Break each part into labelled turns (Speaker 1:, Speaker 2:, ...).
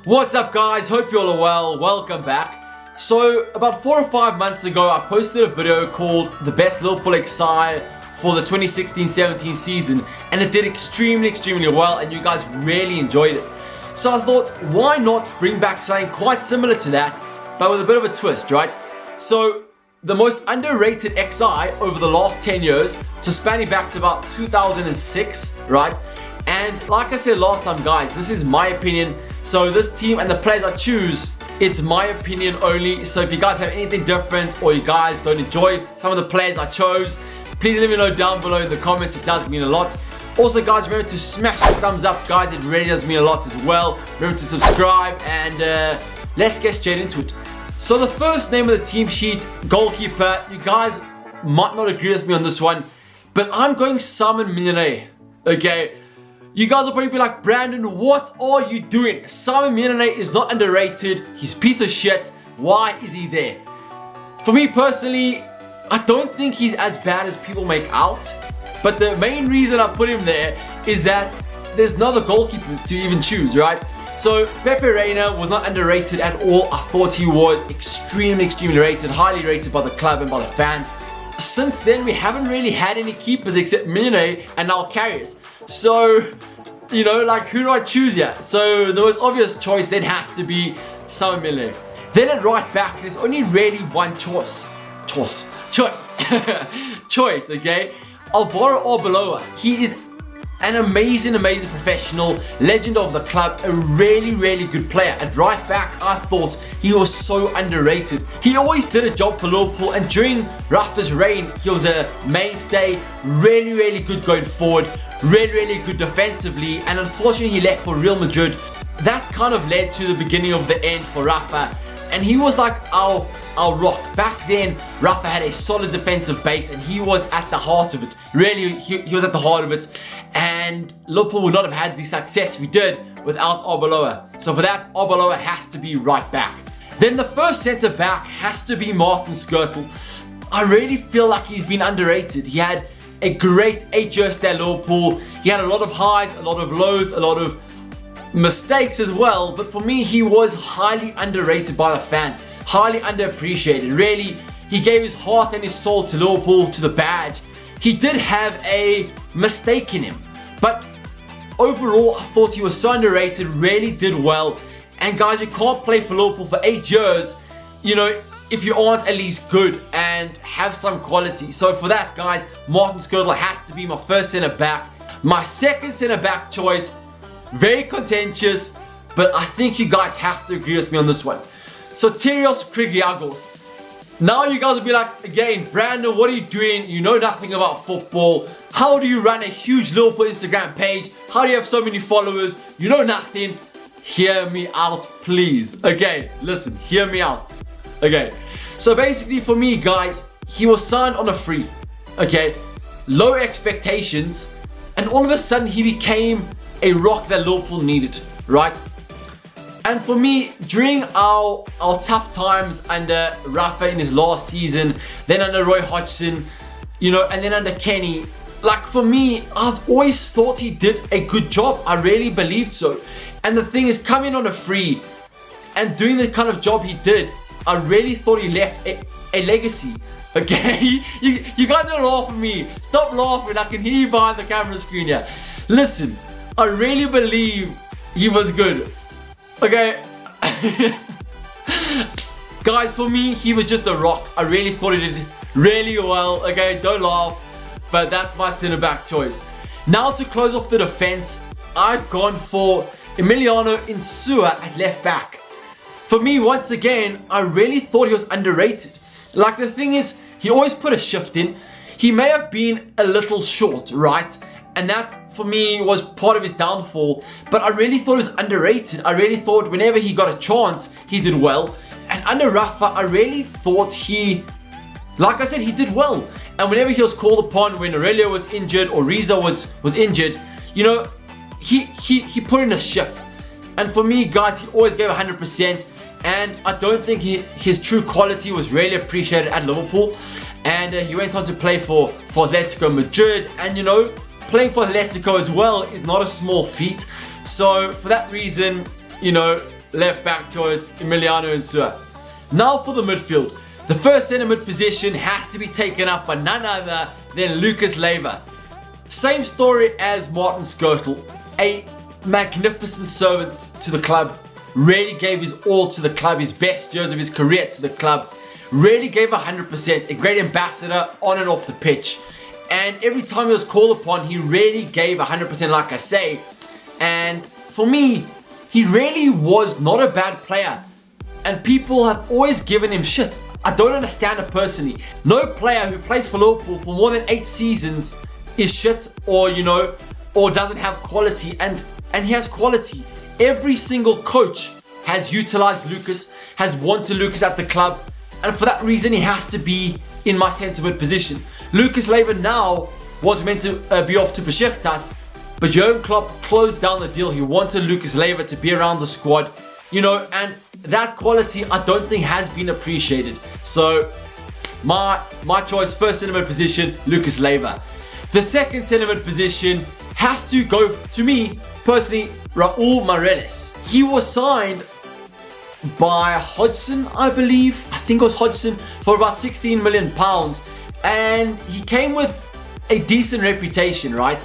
Speaker 1: What's up guys, hope you all are well, welcome back. So about 4 or 5 months ago I posted a video called the best Liverpool XI for the 2016-17 season, and it did extremely well and you guys really enjoyed it. So I thought, why not bring back something quite similar to that but with a bit of a twist, right? So the most underrated XI over the last 10 years, so spanning back to about 2006, right? And like I said last time guys, this is my opinion. So this team and the players I choose, it's my opinion only. So if you guys have anything different or you guys don't enjoy some of the players I chose, please let me know down below in the comments. It does mean a lot. Also guys, remember to smash the thumbs up guys, it really does mean a lot as well. Remember to subscribe and let's get straight into it. So the first name of the team sheet, goalkeeper, you guys might not agree with me on this one, but I'm going Simon Mignolet, okay? You guys will probably be like, Brandon, what are you doing? Simon Mignolet is not underrated. He's a piece of shit. Why is he there? For me personally, I don't think he's as bad as people make out. But the main reason I put him there is that there's no other goalkeepers to even choose, right? So Pepe Reina was not underrated at all. I thought he was extremely rated, highly rated by the club and by the fans. Since then, we haven't really had any keepers except Mignolet and now Enquiries. So, you know, like, who do I choose here? So the most obvious choice then has to be Simon Mignolet. Then at right back, there's only really one choice, okay? Alvaro Arbeloa. He is an amazing professional, legend of the club, a really good player. At right back, I thought he was so underrated. He always did a job for Liverpool, and during Rafa's reign, he was a mainstay, really good going forward, really good defensively, and unfortunately he left for Real Madrid. That kind of led to the beginning of the end for Rafa, and he was like our rock. Back then, Rafa had a solid defensive base and he was at the heart of it. Really, he was at the heart of it, and Liverpool would not have had the success we did without Arbeloa. So for that, Arbeloa has to be right back. Then the first centre back has to be Martin Skrtel. I really feel like he's been underrated. He had a great 8-year stay at Liverpool. He had a lot of highs, a lot of lows, a lot of mistakes as well, but for me he was highly underrated by the fans, highly underappreciated. Really, he gave his heart and his soul to Liverpool, to the badge. He did have a mistake in him, but overall I thought he was so underrated, really did well. And guys, you can't play for Liverpool for 8 years, you know, if you aren't at least good and have some quality. So for that guys, Martin Skrtel has to be my first centre back. My second centre back choice, very contentious, but I think you guys have to agree with me on this one. So Terios Krigiagos. Now you guys will be like, again, Brandon, what are you doing? You know nothing about football. How do you run a huge Liverpool Instagram page? How do you have so many followers? You know nothing. Hear me out, please. Okay, listen, hear me out. Okay, so basically for me, guys, he was signed on a free. Okay, low expectations, and all of a sudden he became a rock that Liverpool needed, right? And for me, during our tough times under Rafa in his last season, then under Roy Hodgson, you know, and then under Kenny, like for me, I've always thought he did a good job. I really believed so. And the thing is, coming on a free and doing the kind of job he did, I really thought he left a legacy. Okay, you guys don't laugh at me. Stop laughing. I can hear you behind the camera screen here. Listen, I really believe he was good. Okay. Guys, for me, he was just a rock. I really thought he did really well. Okay, don't laugh. But that's my centre back choice. Now to close off the defense, I've gone for Emiliano Insua at left back. For me, once again, I really thought he was underrated. Like, the thing is, he always put a shift in. He may have been a little short, right? And that, for me, was part of his downfall. But I really thought he was underrated. I really thought whenever he got a chance, he did well. And under Rafa, I really thought he, like I said, he did well. And whenever he was called upon, when Aurelio was injured or Riza was injured, you know, he put in a shift. And for me, guys, he always gave 100%. And I don't think his true quality was really appreciated at Liverpool. And he went on to play for Atletico Madrid. And you know, playing for Atletico as well is not a small feat. So for that reason, you know, left back choice, Emiliano Insua. Now for the midfield. The first centre mid position has to be taken up by none other than Lucas Leiva. Same story as Martin Skrtel. A magnificent servant to the club. Really gave his all to the club, his best years of his career to the club. Really gave 100%, a great ambassador on and off the pitch. And every time he was called upon, he really gave 100%, like I say. And for me, he really was not a bad player. And people have always given him shit. I don't understand it personally. No player who plays for Liverpool for more than 8 seasons is shit, or or doesn't have quality, and he has quality. Every single coach has utilized Lucas, has wanted Lucas at the club, and for that reason he has to be in my centre mid position. Lucas Leiva now was meant to be off to Besiktas, but Jurgen Klopp closed down the deal. He wanted Lucas Leiva to be around the squad, and that quality I don't think has been appreciated. So my choice, first centre mid position, Lucas Leiva. The second centre mid position has to go, to me personally, Raul Meireles. He was signed by Hodgson, I believe. I think it was Hodgson, for about £16 million. And he came with a decent reputation, right?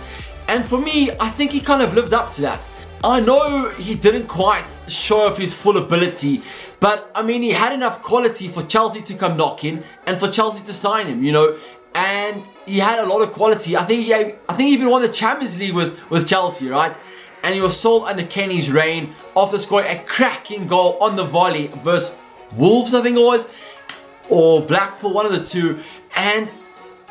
Speaker 1: And for me, I think he kind of lived up to that. I know he didn't quite show off his full ability, but I mean, he had enough quality for Chelsea to come knocking and for Chelsea to sign him, and he had a lot of quality. I think he even won the Champions League with Chelsea, right? And he was sold under Kenny's reign after scoring a cracking goal on the volley versus Wolves, I think it was, or Blackpool, one of the two. And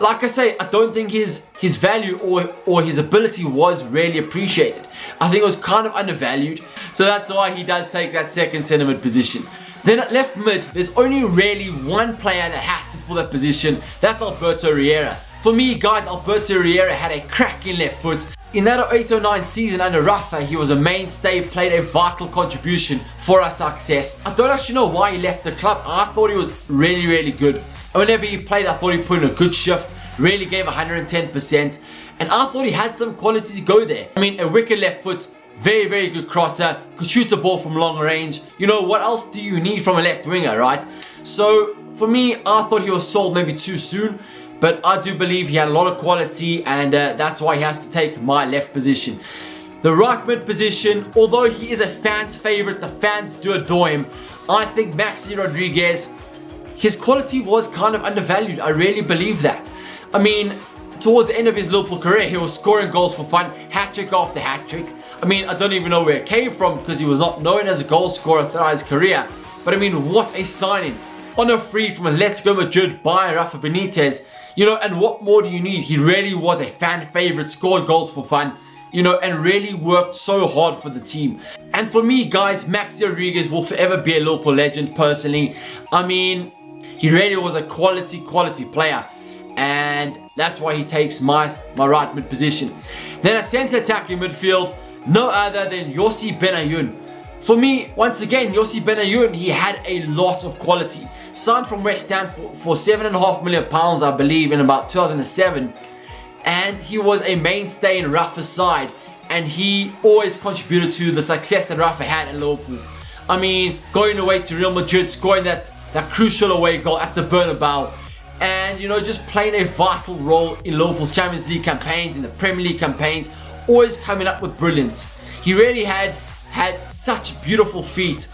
Speaker 1: like I say, I don't think his value or his ability was really appreciated. I think it was kind of undervalued. So that's why he does take that second centre mid position. Then at left mid, there's only really one player that has to fill that position. That's Alberto Riera. For me, guys, Alberto Riera had a cracking left foot. In that 08-09 season under Rafa, he was a mainstay, played a vital contribution for our success. I don't actually know why he left the club. I thought he was really, really good. And whenever he played, I thought he put in a good shift, really gave 110%. And I thought he had some quality to go there. I mean, a wicked left foot, very, very good crosser, could shoot the ball from long range. What else do you need from a left winger, right? So for me, I thought he was sold maybe too soon. But I do believe he had a lot of quality, and that's why he has to take my left position. The right mid position, although he is a fan's favourite, the fans do adore him, I think Maxi Rodriguez, his quality was kind of undervalued. I really believe that. I mean, towards the end of his Liverpool career, he was scoring goals for fun, hat-trick after hat-trick. I mean, I don't even know where it came from, because he was not known as a goal scorer throughout his career. But I mean, what a signing. On a free from Atletico Madrid by Rafa Benitez. And what more do you need? He really was a fan favorite, scored goals for fun, and really worked so hard for the team. And for me, guys, Maxi Rodriguez will forever be a Liverpool legend, personally. I mean, he really was a quality player, and that's why he takes my right mid position. Then a centre attacking midfield, no other than Yossi Benayoun. For me, once again, Yossi Benayoun, he had a lot of quality. Signed from West Ham for £7.5 million, I believe, in about 2007. And he was a mainstay in Rafa's side. And he always contributed to the success that Rafa had in Liverpool. I mean, going away to Real Madrid, scoring that crucial away goal at the Bernabeu. And, just playing a vital role in Liverpool's Champions League campaigns, in the Premier League campaigns. Always coming up with brilliance. He really had such beautiful feet.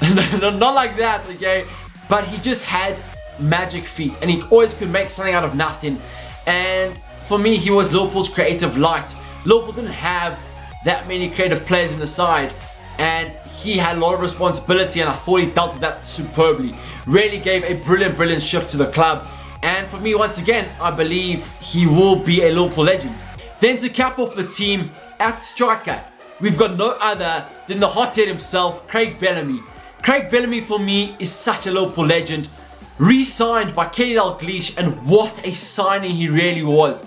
Speaker 1: Not like that, okay? But he just had magic feet, and he always could make something out of nothing. And for me, he was Liverpool's creative light. Liverpool didn't have that many creative players in the side, and he had a lot of responsibility, and I thought he dealt with that superbly. Really gave a brilliant shift to the club. And for me, once again, I believe he will be a Liverpool legend. Then to cap off the team, at striker, we've got no other than the hothead himself, Craig Bellamy. Craig Bellamy, for me, is such a Liverpool legend. Re-signed by Kenny Dalglish, and what a signing he really was.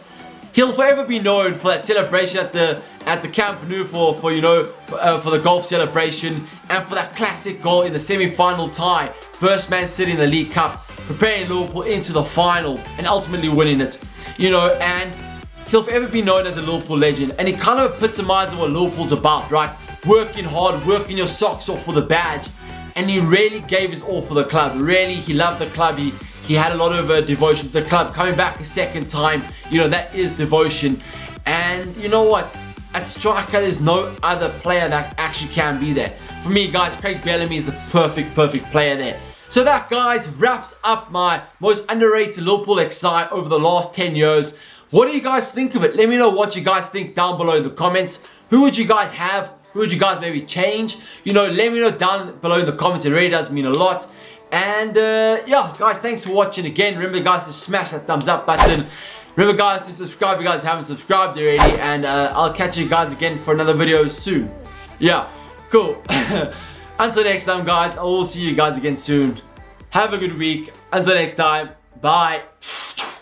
Speaker 1: He'll forever be known for that celebration at the Camp Nou for the golf celebration, and for that classic goal in the semi-final tie, first Man City in the League Cup, preparing Liverpool into the final and ultimately winning it. And he'll forever be known as a Liverpool legend, and he kind of epitomizes what Liverpool's about, right? working hard, working your socks off for the badge, and he really gave his all for the club. Really, he loved the club. He had a lot of devotion to the club. Coming back a second time, you know, that is devotion. And you know what? At striker, there's no other player that actually can be there. For me, guys, Craig Bellamy is the perfect player there. So that, guys, wraps up my most underrated Liverpool XI over the last 10 years. What do you guys think of it? Let me know what you guys think down below in the comments. Who would you guys have? Who would you guys maybe change? You know, let me know down below in the comments. It really does mean a lot. And yeah, guys, thanks for watching again. Remember, guys, to smash that thumbs up button. Remember, guys, to subscribe if you guys haven't subscribed already. And I'll catch you guys again for another video soon. Yeah, cool. Until next time, guys, I will see you guys again soon. Have a good week. Until next time, bye.